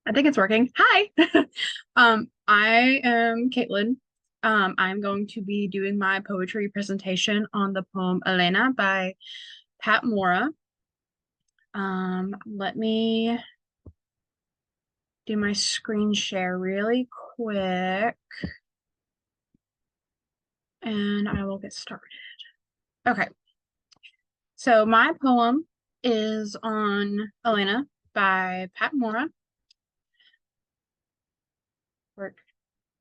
I think it's working. Hi. I am Caitlin. I'm going to be doing my poetry presentation on the poem Elena by Pat Mora. Let me do my screen share really quick and I will get started. Okay, so my poem is on Elena by Pat Mora. Work.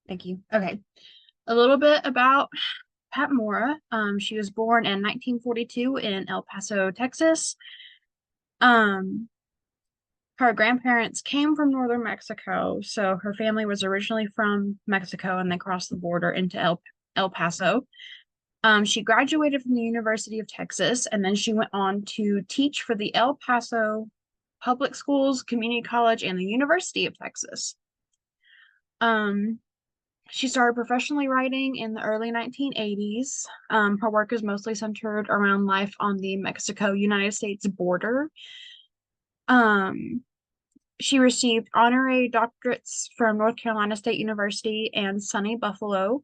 Thank you. Okay, a little bit about Pat Mora. She was born in 1942 in El Paso, Texas. Um, her grandparents came from northern Mexico, so her family was originally from Mexico and they crossed the border into El Paso. She graduated from the University of Texas and then she went on to teach for the El Paso Public Schools, Community College, and the University of Texas. Um, She started professionally writing in the early 1980s. Her work is mostly centered around life on the Mexico-United States border. Um, she received honorary doctorates from North Carolina State University and SUNY Buffalo.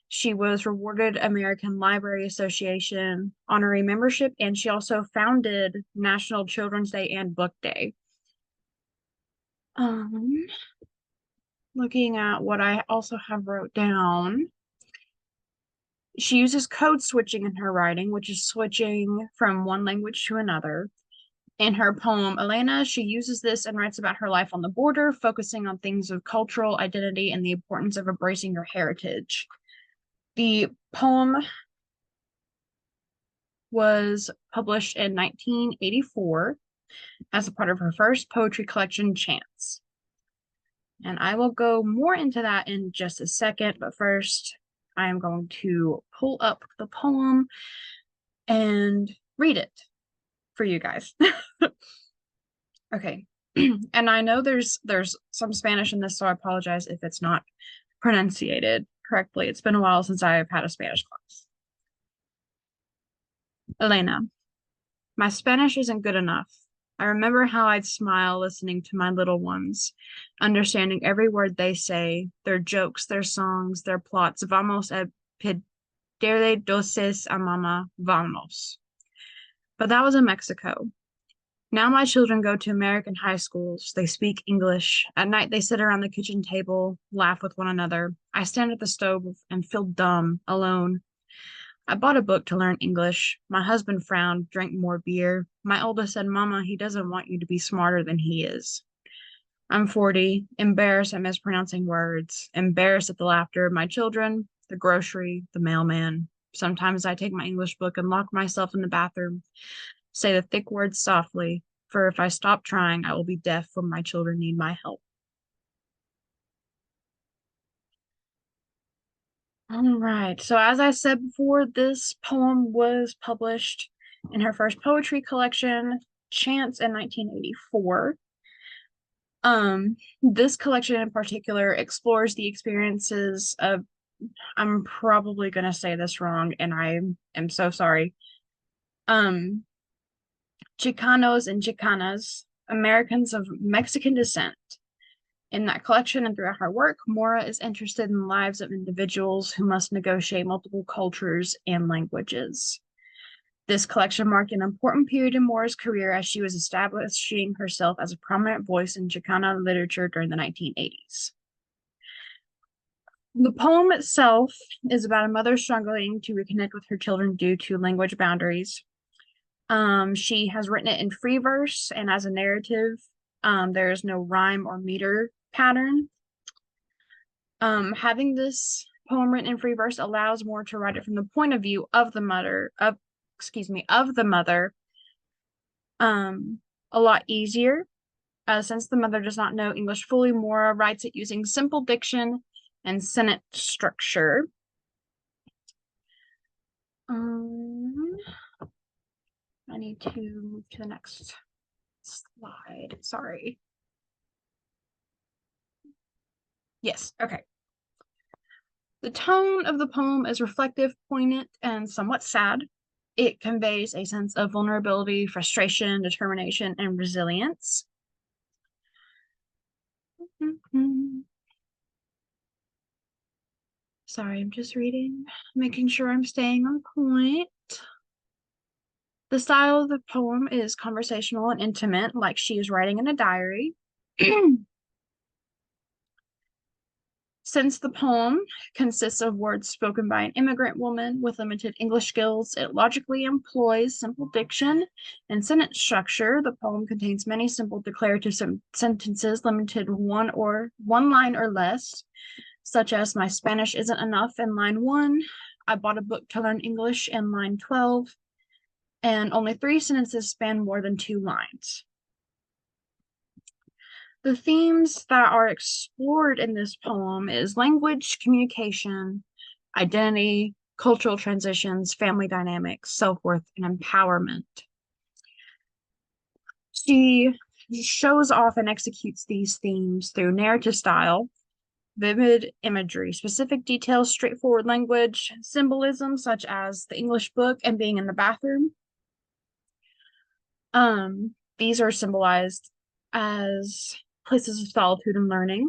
She was rewarded American Library Association honorary membership, and she also founded National Children's Day and Book Day. Um, Looking at what I also have wrote down. She uses code switching in her writing, which is switching from one language to another. In her poem, Elena, she uses this and writes about her life on the border, focusing on things of cultural identity and the importance of embracing your heritage. The poem was published in 1984 as a part of her first poetry collection, Chance. And I will go more into that in just a second, but first, I am going to pull up the poem and read it for you guys. Okay. And I know there's some Spanish in this, so I apologize if it's not pronunciated correctly. It's been a while since I have had a Spanish class. Elena, my Spanish isn't good enough. I remember how I'd smile listening to my little ones, understanding every word they say, their jokes, their songs, their plots. Vamos a pedirle dulces a mama, vamos. But that was in Mexico. Now my children go to American high schools. They speak English. At night, they sit around the kitchen table, laugh with one another. I stand at the stove and feel dumb, alone. I bought a book to learn English. My husband frowned, drank more beer. My oldest said, Mama, he doesn't want you to be smarter than he is. I'm 40, embarrassed at mispronouncing words, embarrassed at the laughter of my children, the grocery, the mailman. Sometimes I take my English book and lock myself in the bathroom, say the thick words softly, for if I stop trying, I will be deaf when my children need my help. All right. So as I said before, this poem was published in her first poetry collection, Chance, in 1984. This collection in particular explores the experiences of, I'm probably going to say this wrong, and I am so sorry. Um, Chicanos and Chicanas, Americans of Mexican descent. In that collection and throughout her work, Mora is interested in the lives of individuals who must negotiate multiple cultures and languages. This collection marked an important period in Mora's career as she was establishing herself as a prominent voice in Chicana literature during the 1980s. The poem itself is about a mother struggling to reconnect with her children due to language boundaries. She has written it in free verse and as a narrative. There is no rhyme or meter pattern. Having this poem written in free verse allows Moore to write it from the point of view of the mother, of the mother, a lot easier. Since the mother does not know English fully, Moore writes it using simple diction and sentence structure. I need to move to the next slide. Sorry. Yes, okay. The tone of the poem is reflective, poignant, and somewhat sad. It conveys a sense of vulnerability, frustration, determination, and resilience. Sorry, I'm just reading, making sure I'm staying on point. The style of the poem is conversational and intimate, like she is writing in a diary. Since the poem consists of words spoken by an immigrant woman with limited English skills, it logically employs simple diction and sentence structure. The poem contains many simple declarative sentences limited one line or less, such as "My Spanish isn't enough" in line 1, "I bought a book to learn English" in line 12, and only 3 sentences span more than 2 lines. The themes that are explored in this poem is language, communication, identity, cultural transitions, family dynamics, self-worth, and empowerment. She shows off and executes these themes through narrative style, vivid imagery, specific details, straightforward language, symbolism such as the English book and being in the bathroom. These are symbolized as places of solitude and learning,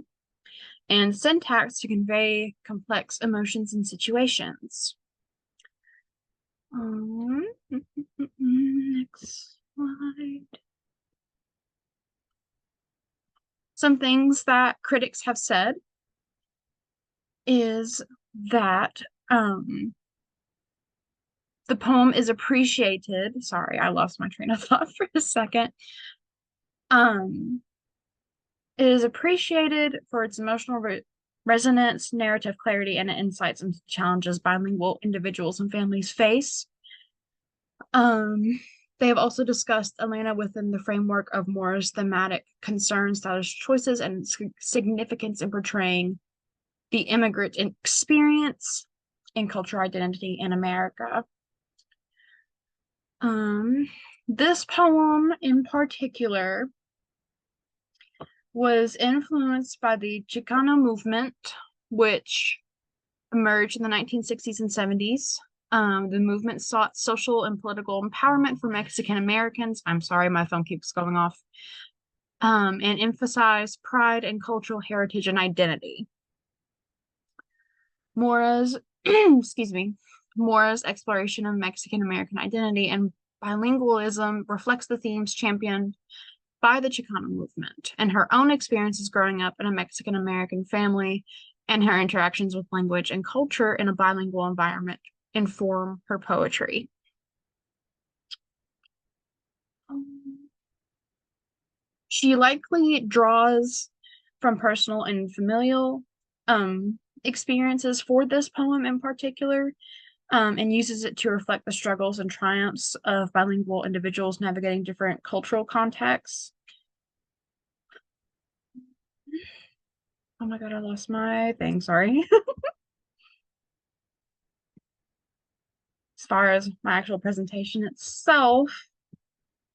and syntax to convey complex emotions and situations. Next slide. Some things that critics have said is that the poem is appreciated. Sorry, I lost my train of thought for a second. It is appreciated for its emotional resonance, narrative clarity, and insights into challenges bilingual individuals and families face. They have also discussed Elena within the framework of Mora's thematic concerns, stylish choices, and significance in portraying the immigrant experience and cultural identity in America. This poem in particular was influenced by the Chicano movement, which emerged in the 1960s and 70s. The movement sought social and political empowerment for Mexican Americans. I'm sorry, my phone keeps going off. And emphasized pride and cultural heritage and identity. Mora's, excuse me, Mora's exploration of Mexican American identity and bilingualism reflects the themes championed by the Chicano movement and her own experiences growing up in a Mexican American family and her interactions with language and culture in a bilingual environment inform her poetry. She likely draws from personal and familial experiences for this poem in particular, and uses it to reflect the struggles and triumphs of bilingual individuals navigating different cultural contexts. Oh my God, I lost my thing, sorry. As far as my actual presentation itself,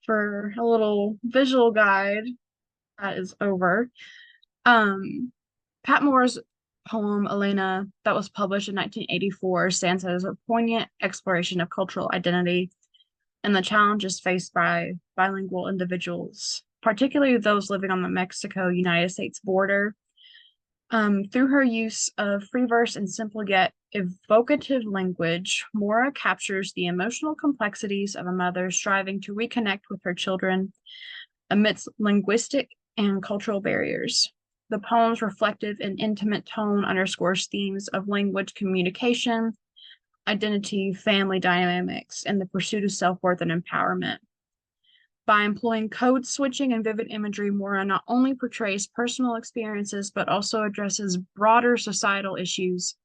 for a little visual guide, that is over. Pat Mora's poem, Elena, that was published in 1984, stands as a poignant exploration of cultural identity and the challenges faced by bilingual individuals, particularly those living on the Mexico-United States border. Through her use of free verse and simple yet evocative language, Mora captures the emotional complexities of a mother striving to reconnect with her children amidst linguistic and cultural barriers. The poem's reflective and intimate tone underscores themes of language communication, identity, family dynamics, and the pursuit of self-worth and empowerment. By employing code switching and vivid imagery, Mora not only portrays personal experiences, but also addresses broader societal issues,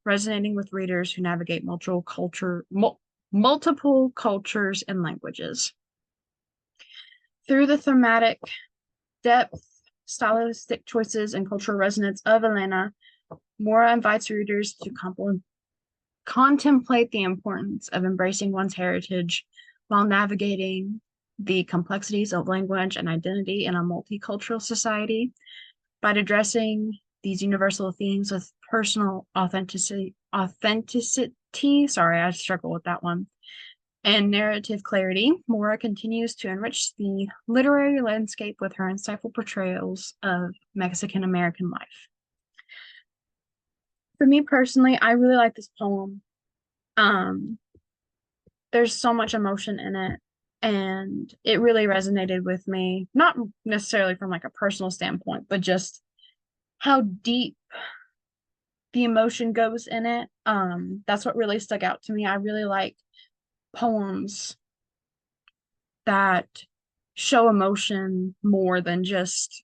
resonating with readers who navigate multiple cultures and languages. Through the thematic depth, stylistic choices, and cultural resonance of Elena, Mora invites readers to contemplate the importance of embracing one's heritage while navigating the complexities of language and identity in a multicultural society. By addressing these universal themes with personal authenticity, sorry, I struggle with that one, and narrative clarity, Mora continues to enrich the literary landscape with her insightful portrayals of Mexican American life. For me personally, I really like this poem. Um, there's so much emotion in it, and it really resonated with me, not necessarily from like a personal standpoint, but just how deep the emotion goes in it. That's what really stuck out to me. I really like poems that show emotion more than just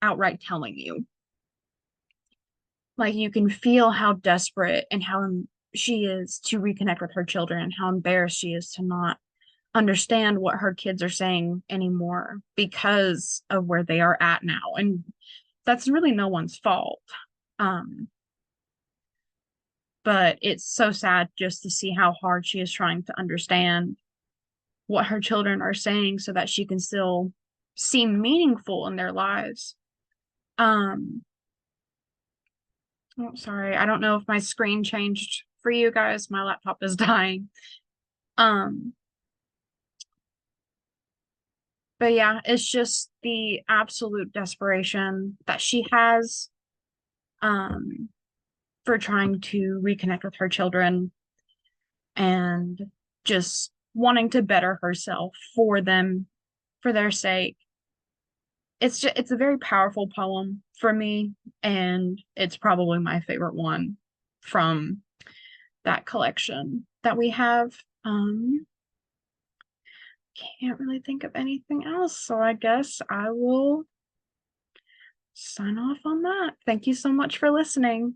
outright telling you. Like you can feel how desperate and how she is to reconnect with her children and how embarrassed she is to not understand what her kids are saying anymore because of where they are at now. And that's really no one's fault. Um, but it's so sad just to see how hard she is trying to understand what her children are saying so that she can still seem meaningful in their lives. Um, oh, sorry, I don't know if my screen changed for you guys. My laptop is dying. Um, but yeah, it's just the absolute desperation that she has um for trying to reconnect with her children and just wanting to better herself for them, for their sake. It's a very powerful poem for me, and it's probably my favorite one from that collection that we have. Can't really think of anything else, so I guess I will sign off on that. Thank you so much for listening.